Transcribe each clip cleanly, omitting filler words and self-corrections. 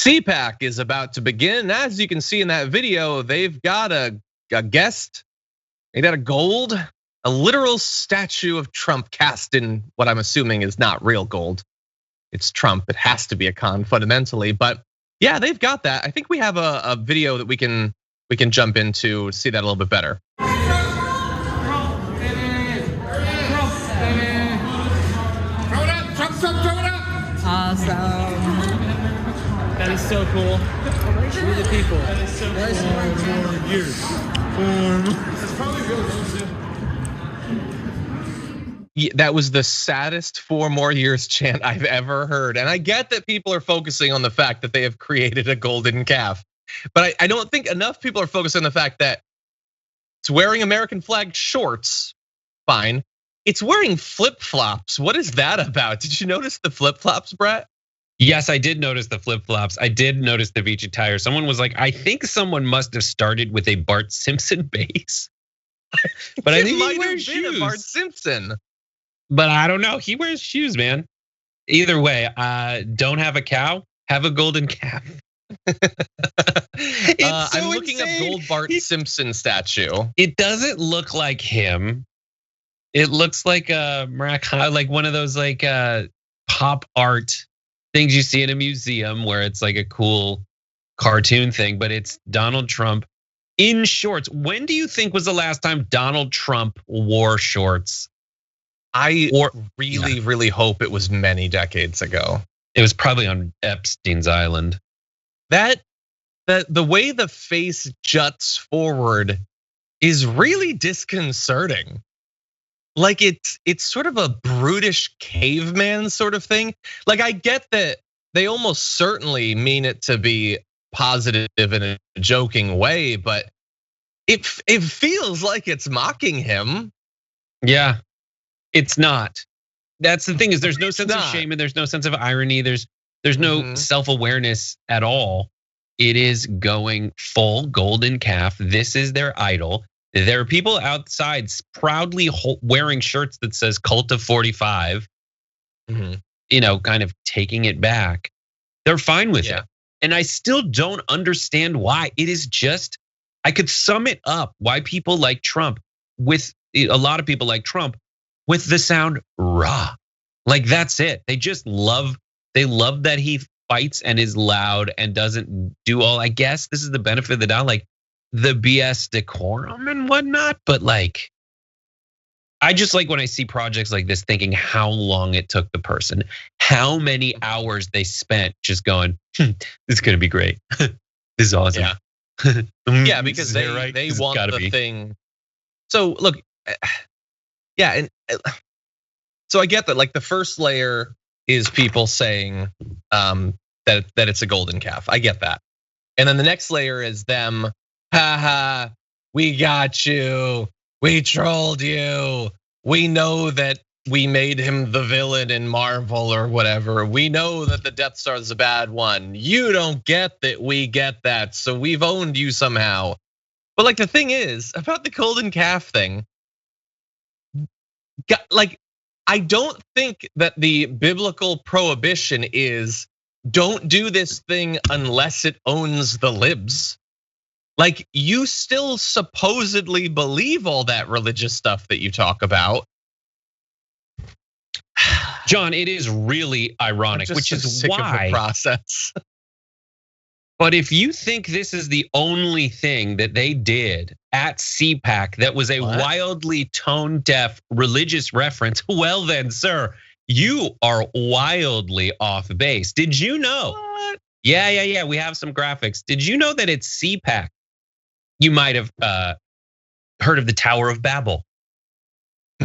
CPAC is about to begin. As you can see in that video, they've got a guest. They got a gold, a literal statue of Trump cast in what I'm assuming is not real gold. It's Trump. It has to be a con fundamentally, but yeah, they've got that. I think we have a video that we can jump into to see that a little bit better. Awesome. That is so cool. We're the people. That is so cool. 4 more years. That's probably real. Yeah, that was the saddest 4 more years chant I've ever heard. And I get that people are focusing on the fact that they have created a golden calf. But I don't think enough people are focused on the fact that it's wearing American flag shorts, fine. It's wearing flip-flops. What is that about? Did you notice the flip-flops, Brett? Yes, I did notice the flip-flops. I did notice the Vici tire. Someone was like, I think someone must have started with a Bart Simpson base. But I think he wears shoes. A Bart Simpson. But I don't know. He wears shoes, man. Either way, don't have a cow, have a golden calf. I'm looking up gold Bart Simpson statue. It doesn't look like him. It looks like a like one of those like pop art things you see in a museum where it's like a cool cartoon thing, but it's Donald Trump in shorts. When do you think was the last time Donald Trump wore shorts? I really hope it was many decades ago. It was probably on Epstein's Island. The way the face juts forward is really disconcerting. Like it's sort of a brutish caveman sort of thing. Like I get that they almost certainly mean it to be positive in a joking way, but it feels like it's mocking him. Yeah, it's not. That's the thing is there's no sense of shame and there's no sense of irony. There's no self-awareness at all. It is going full golden calf. This is their idol. There are people outside proudly wearing shirts that says Cult of 45, you know, kind of taking it back. They're fine with it. And I still don't understand why. It is just, I could sum it up why people like Trump with a lot of people like Trump with the sound rah. Like that's it. They just love that he fights and is loud and doesn't do all, I guess this is the benefit of the doubt, like the BS decorum and whatnot. But like, I just like when I see projects like this thinking how long it took the person, how many hours they spent just going, this is gonna be great. This is awesome. Yeah, because they want the thing. So look, yeah, and so I get that. Like the first layer is people saying that it's a golden calf. I get that, and then the next layer is them. Ha, we got you. We trolled you. We know that we made him the villain in Marvel or whatever. We know that the Death Star is a bad one. You don't get that, we get that. So we've owned you somehow. But like the thing is about the golden calf thing, like I don't think that the biblical prohibition is don't do this thing unless it owns the libs. Like you still supposedly believe all that religious stuff that you talk about. John, it is really ironic, which is why process. But if you think this is the only thing that they did at CPAC that was a wildly tone deaf religious reference, well then, sir, you are wildly off base. Did you know? What? Yeah. We have some graphics. Did you know that it's CPAC? You might have heard of the Tower of Babel,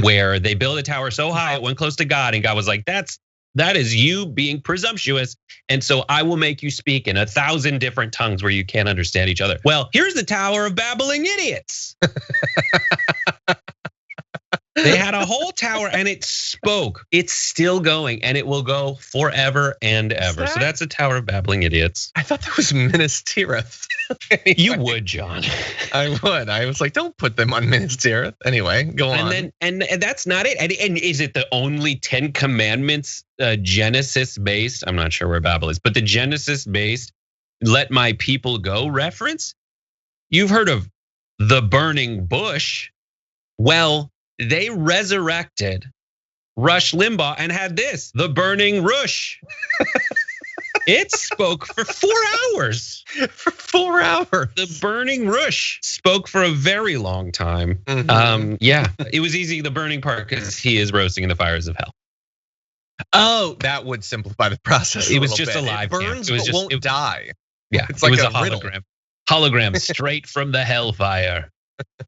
where they built a tower so high it went close to God, and God was like, that is you being presumptuous, and so I will make you speak in 1,000 different tongues where you can't understand each other. Well, here's the Tower of Babbling Idiots. They had a whole tower and it spoke. It's still going and it will go forever and ever. So that's a Tower of Babbling Idiots. I thought that was Minas Tirith. Anyway, you would, John. I would. I was like, don't put them on Minas Tirith. Anyway, go on. And that's not it. And is it the only 10 Commandments Genesis based? I'm not sure where Babel is, but the Genesis based let my people go reference. You've heard of the burning bush. Well, they resurrected Rush Limbaugh and had this, the burning rush. It spoke for 4 hours. For 4 hours. The burning rush spoke for a very long time. Yeah, it was easy, the burning part, because he is roasting in the fires of hell. Oh, that would simplify the process. It was just a live camp. It burns, but won't die. Yeah, it's like it was a a hologram. Hologram straight from the hellfire.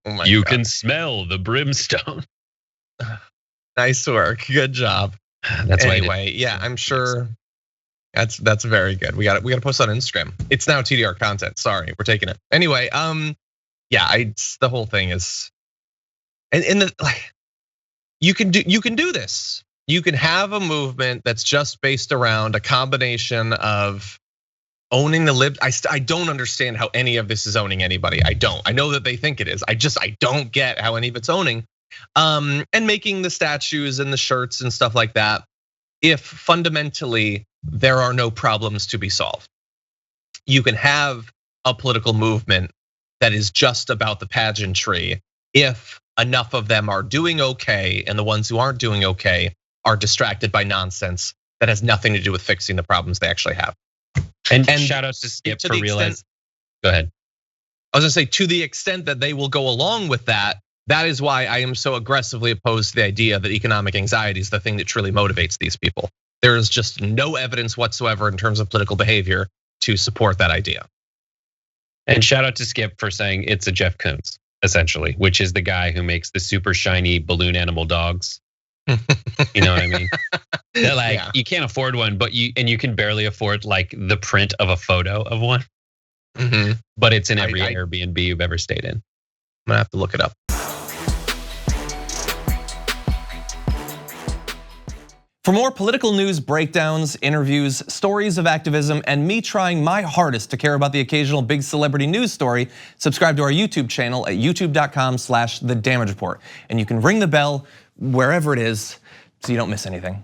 Oh you God. can smell the brimstone. Nice work. Good job. That's anyway. Yeah, I'm sure. That's very good. We got to post on Instagram. It's now TDR content. Sorry, we're taking it anyway. Yeah, the whole thing is, and you can do this. You can have a movement that's just based around a combination of owning the libs. I don't understand how any of this is owning anybody. I don't. I know that they think it is. I don't get how any of it's owning. And making the statues and the shirts and stuff like that, if fundamentally there are no problems to be solved. You can have a political movement that is just about the pageantry if enough of them are doing okay and the ones who aren't doing okay are distracted by nonsense that has nothing to do with fixing the problems they actually have. And shout out to Skip for realizing. Go ahead. I was gonna say, to the extent that they will go along with that, that is why I am so aggressively opposed to the idea that economic anxiety is the thing that truly motivates these people. There is just no evidence whatsoever in terms of political behavior to support that idea. And shout out to Skip for saying it's a Jeff Koons, essentially, which is the guy who makes the super shiny balloon animal dogs. You know what I mean? They're like, you can't afford one, but you can barely afford like the print of a photo of one. But it's in every Airbnb you've ever stayed in. I'm gonna have to look it up. For more political news, breakdowns, interviews, stories of activism, and me trying my hardest to care about the occasional big celebrity news story, subscribe to our YouTube channel at youtube.com/The Damage Report. And you can ring the bell wherever it is so you don't miss anything.